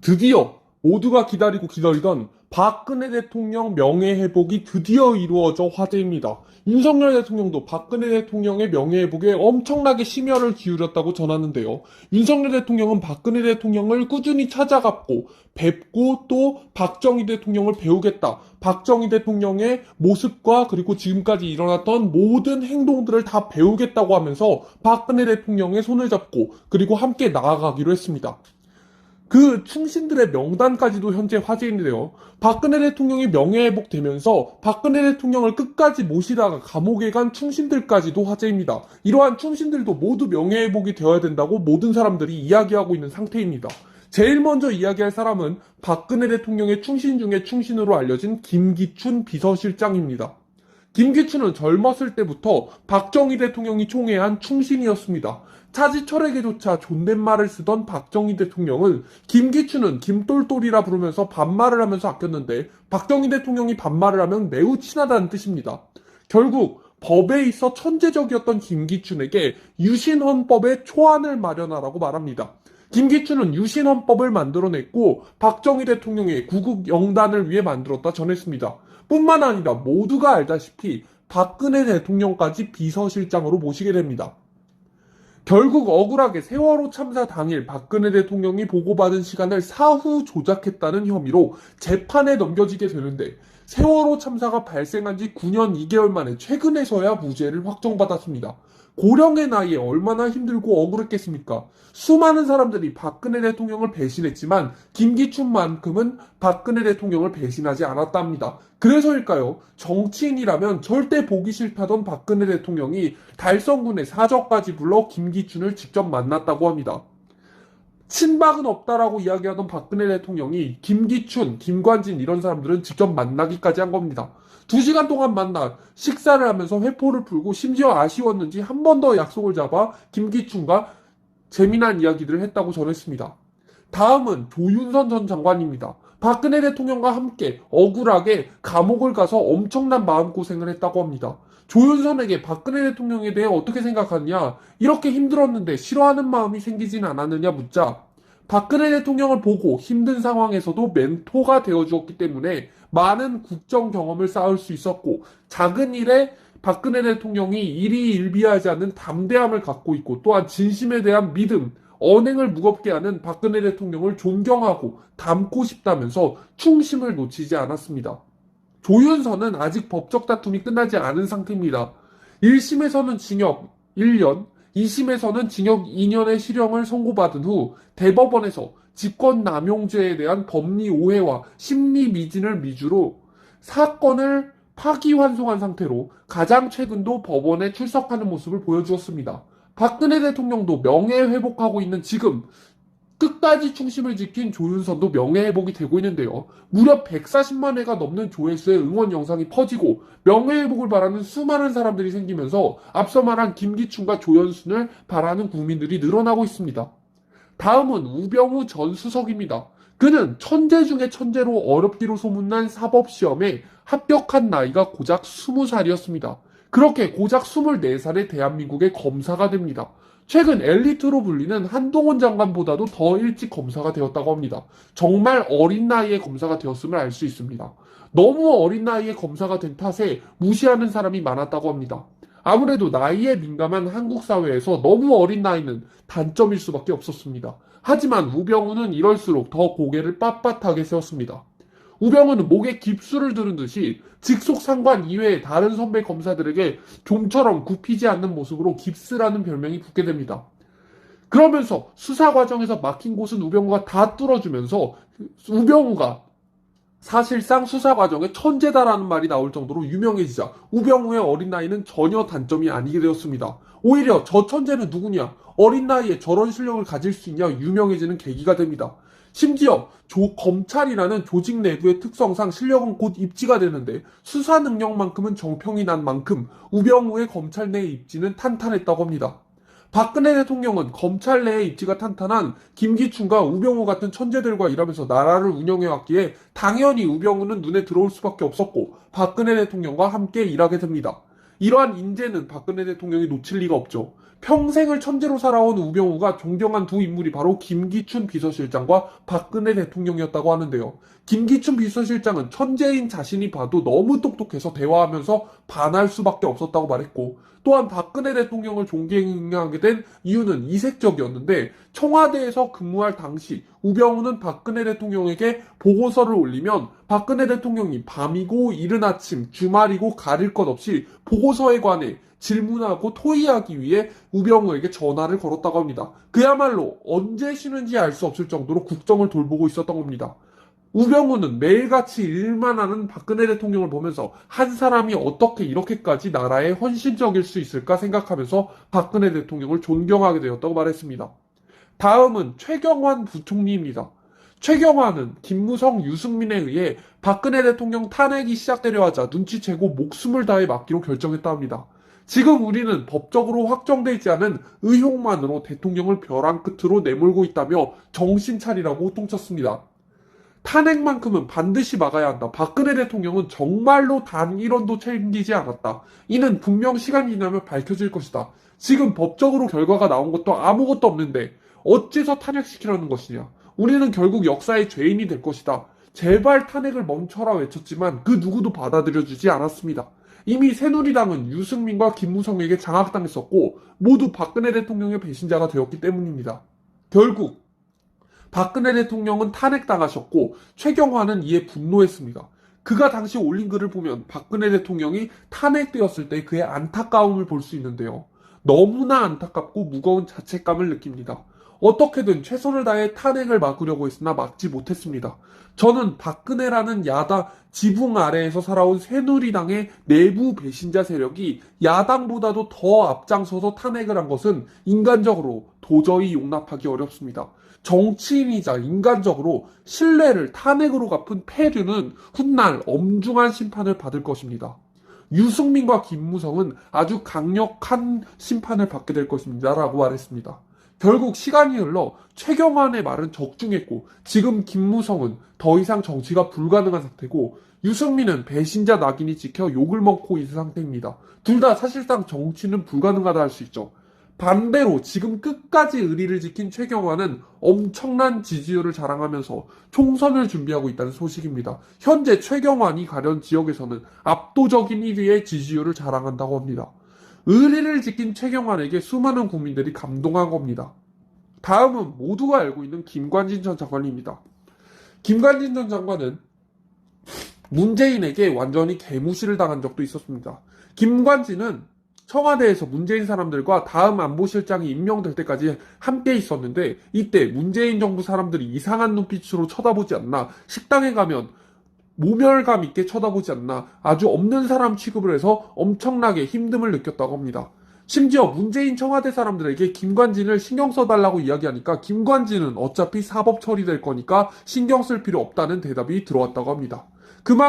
드디어 모두가 기다리고 기다리던 박근혜 대통령 명예회복이 드디어 이루어져 화제입니다. 윤석열 대통령도 박근혜 대통령의 명예회복에 엄청나게 심혈을 기울였다고 전하는데요. 윤석열 대통령은 박근혜 대통령을 꾸준히 찾아갔고 뵙고 또 박정희 대통령을 배우겠다. 박정희 대통령의 모습과 그리고 지금까지 일어났던 모든 행동들을 다 배우겠다고 하면서 박근혜 대통령의 손을 잡고 그리고 함께 나아가기로 했습니다. 그 충신들의 명단까지도 현재 화제인데요. 박근혜 대통령이 명예회복되면서 박근혜 대통령을 끝까지 모시다가 감옥에 간 충신들까지도 화제입니다. 이러한 충신들도 모두 명예회복이 되어야 된다고 모든 사람들이 이야기하고 있는 상태입니다. 제일 먼저 이야기할 사람은 박근혜 대통령의 충신 중에 충신으로 알려진 김기춘 비서실장입니다. 김기춘은 젊었을 때부터 박정희 대통령이 총애한 충신이었습니다. 차지철에게조차 존댓말을 쓰던 박정희 대통령은 김기춘은 김똘똘이라 부르면서 반말을 하면서 아꼈는데 박정희 대통령이 반말을 하면 매우 친하다는 뜻입니다. 결국 법에 있어 천재적이었던 김기춘에게 유신헌법의 초안을 마련하라고 말합니다. 김기춘은 유신헌법을 만들어냈고 박정희 대통령의 구국영단을 위해 만들었다 전했습니다. 뿐만 아니라 모두가 알다시피 박근혜 대통령까지 비서실장으로 모시게 됩니다. 결국 억울하게 세월호 참사 당일 박근혜 대통령이 보고받은 시간을 사후 조작했다는 혐의로 재판에 넘겨지게 되는데 세월호 참사가 발생한 지 9년 2개월 만에 최근에서야 무죄를 확정받았습니다. 고령의 나이에 얼마나 힘들고 억울했겠습니까? 수많은 사람들이 박근혜 대통령을 배신했지만 김기춘만큼은 박근혜 대통령을 배신하지 않았답니다. 그래서일까요? 정치인이라면 절대 보기 싫다던 박근혜 대통령이 달성군의 사저까지 불러 김기춘을 직접 만났다고 합니다. 친박은 없다라고 이야기하던 박근혜 대통령이 김기춘, 김관진 이런 사람들은 직접 만나기까지 한 겁니다. 2시간 동안 만나 식사를 하면서 회포를 풀고 심지어 아쉬웠는지 한 번 더 약속을 잡아 김기춘과 재미난 이야기들을 했다고 전했습니다. 다음은 조윤선 전 장관입니다. 박근혜 대통령과 함께 억울하게 감옥을 가서 엄청난 마음고생을 했다고 합니다. 조윤선에게 박근혜 대통령에 대해 어떻게 생각하느냐, 이렇게 힘들었는데 싫어하는 마음이 생기진 않았느냐 묻자 박근혜 대통령을 보고 힘든 상황에서도 멘토가 되어주었기 때문에 많은 국정 경험을 쌓을 수 있었고 작은 일에 박근혜 대통령이 일희일비하지 않는 담대함을 갖고 있고 또한 진심에 대한 믿음, 언행을 무겁게 하는 박근혜 대통령을 존경하고 닮고 싶다면서 충심을 놓치지 않았습니다. 조윤선은 아직 법적 다툼이 끝나지 않은 상태입니다. 1심에서는 징역 1년, 2심에서는 징역 2년의 실형을 선고받은 후 대법원에서 직권남용죄에 대한 법리 오해와 심리 미진을 미주로 사건을 파기환송한 상태로 가장 최근도 법원에 출석하는 모습을 보여주었습니다. 박근혜 대통령도 명예회복하고 있는 지금 끝까지 충심을 지킨 조윤선도 명예회복이 되고 있는데요. 무려 140만 회가 넘는 조회수의 응원 영상이 퍼지고 명예회복을 바라는 수많은 사람들이 생기면서 앞서 말한 김기춘과 조연순을 바라는 국민들이 늘어나고 있습니다. 다음은 우병우 전 수석입니다. 그는 천재 중에 천재로 어렵기로 소문난 사법시험에 합격한 나이가 고작 20살이었습니다. 그렇게 고작 24살의 대한민국의 검사가 됩니다. 최근 엘리트로 불리는 한동훈 장관보다도 더 일찍 검사가 되었다고 합니다. 정말 어린 나이에 검사가 되었음을 알 수 있습니다. 너무 어린 나이에 검사가 된 탓에 무시하는 사람이 많았다고 합니다. 아무래도 나이에 민감한 한국 사회에서 너무 어린 나이는 단점일 수밖에 없었습니다. 하지만 우병우는 이럴수록 더 고개를 빳빳하게 세웠습니다. 우병우는 목에 깁스를 두른 듯이 직속 상관 이외의 다른 선배 검사들에게 좀처럼 굽히지 않는 모습으로 깁스라는 별명이 붙게 됩니다. 그러면서 수사 과정에서 막힌 곳은 우병우가 다 뚫어주면서 우병우가 사실상 수사 과정에 천재다라는 말이 나올 정도로 유명해지자 우병우의 어린 나이는 전혀 단점이 아니게 되었습니다. 오히려 저 천재는 누구냐? 어린 나이에 저런 실력을 가질 수 있냐? 유명해지는 계기가 됩니다. 심지어 검찰이라는 조직 내부의 특성상 실력은 곧 입지가 되는데 수사 능력만큼은 정평이 난 만큼 우병우의 검찰 내의 입지는 탄탄했다고 합니다. 박근혜 대통령은 검찰 내의 입지가 탄탄한 김기춘과 우병우 같은 천재들과 일하면서 나라를 운영해왔기에 당연히 우병우는 눈에 들어올 수밖에 없었고 박근혜 대통령과 함께 일하게 됩니다. 이러한 인재는 박근혜 대통령이 놓칠 리가 없죠. 평생을 천재로 살아온 우병우가 존경한 두 인물이 바로 김기춘 비서실장과 박근혜 대통령이었다고 하는데요. 김기춘 비서실장은 천재인 자신이 봐도 너무 똑똑해서 대화하면서 반할 수밖에 없었다고 말했고, 또한 박근혜 대통령을 존경하게 된 이유는 이색적이었는데, 청와대에서 근무할 당시 우병우는 박근혜 대통령에게 보고서를 올리면 박근혜 대통령이 밤이고 이른 아침, 주말이고 가릴 것 없이 보고서에 관해 질문하고 토의하기 위해 우병우에게 전화를 걸었다고 합니다. 그야말로 언제 쉬는지 알 수 없을 정도로 국정을 돌보고 있었던 겁니다. 우병우는 매일같이 일만 하는 박근혜 대통령을 보면서 한 사람이 어떻게 이렇게까지 나라에 헌신적일 수 있을까 생각하면서 박근혜 대통령을 존경하게 되었다고 말했습니다. 다음은 최경환 부총리입니다. 최경환은 김무성, 유승민에 의해 박근혜 대통령 탄핵이 시작되려 하자 눈치채고 목숨을 다해 맡기로 결정했다 합니다. 지금 우리는 법적으로 확정되지 않은 의혹만으로 대통령을 벼랑 끝으로 내몰고 있다며 정신 차리라고 호통쳤습니다. 탄핵만큼은 반드시 막아야 한다. 박근혜 대통령은 정말로 단 1원도 챙기지 않았다. 이는 분명 시간이 지나면 밝혀질 것이다. 지금 법적으로 결과가 나온 것도 아무것도 없는데 어째서 탄핵시키라는 것이냐. 우리는 결국 역사의 죄인이 될 것이다. 제발 탄핵을 멈춰라 외쳤지만 그 누구도 받아들여주지 않았습니다. 이미 새누리당은 유승민과 김무성에게 장악당했었고 모두 박근혜 대통령의 배신자가 되었기 때문입니다. 결국 박근혜 대통령은 탄핵당하셨고 최경환은 이에 분노했습니다. 그가 당시 올린 글을 보면 박근혜 대통령이 탄핵되었을 때 그의 안타까움을 볼 수 있는데요. 너무나 안타깝고 무거운 자책감을 느낍니다. 어떻게든 최선을 다해 탄핵을 막으려고 했으나 막지 못했습니다. 저는 박근혜라는 야당 지붕 아래에서 살아온 새누리당의 내부 배신자 세력이 야당보다도 더 앞장서서 탄핵을 한 것은 인간적으로 도저히 용납하기 어렵습니다. 정치인이자 인간적으로 신뢰를 탄핵으로 갚은 패류는 훗날 엄중한 심판을 받을 것입니다. 유승민과 김무성은 아주 강력한 심판을 받게 될 것입니다. 라고 말했습니다. 결국 시간이 흘러 최경환의 말은 적중했고 지금 김무성은 더 이상 정치가 불가능한 상태고 유승민은 배신자 낙인이 찍혀 욕을 먹고 있는 상태입니다. 둘 다 사실상 정치는 불가능하다 할 수 있죠. 반대로 지금 끝까지 의리를 지킨 최경환은 엄청난 지지율을 자랑하면서 총선을 준비하고 있다는 소식입니다. 현재 최경환이 가려운 지역에서는 압도적인 1위의 지지율을 자랑한다고 합니다. 의리를 지킨 최경환에게 수많은 국민들이 감동한 겁니다. 다음은 모두가 알고 있는 김관진 전 장관입니다. 김관진 전 장관은 문재인에게 완전히 개무시를 당한 적도 있었습니다. 김관진은 청와대에서 문재인 사람들과 다음 안보실장이 임명될 때까지 함께 있었는데 이때 문재인 정부 사람들이 이상한 눈빛으로 쳐다보지 않나, 식당에 가면 모멸감 있게 쳐다보지 않나 아주 없는 사람 취급을 해서 엄청나게 힘듦을 느꼈다고 합니다. 심지어 문재인 청와대 사람들에게 김관진을 신경 써달라고 이야기하니까 김관진은 어차피 사법 처리될 거니까 신경 쓸 필요 없다는 대답이 들어왔다고 합니다. 그만큼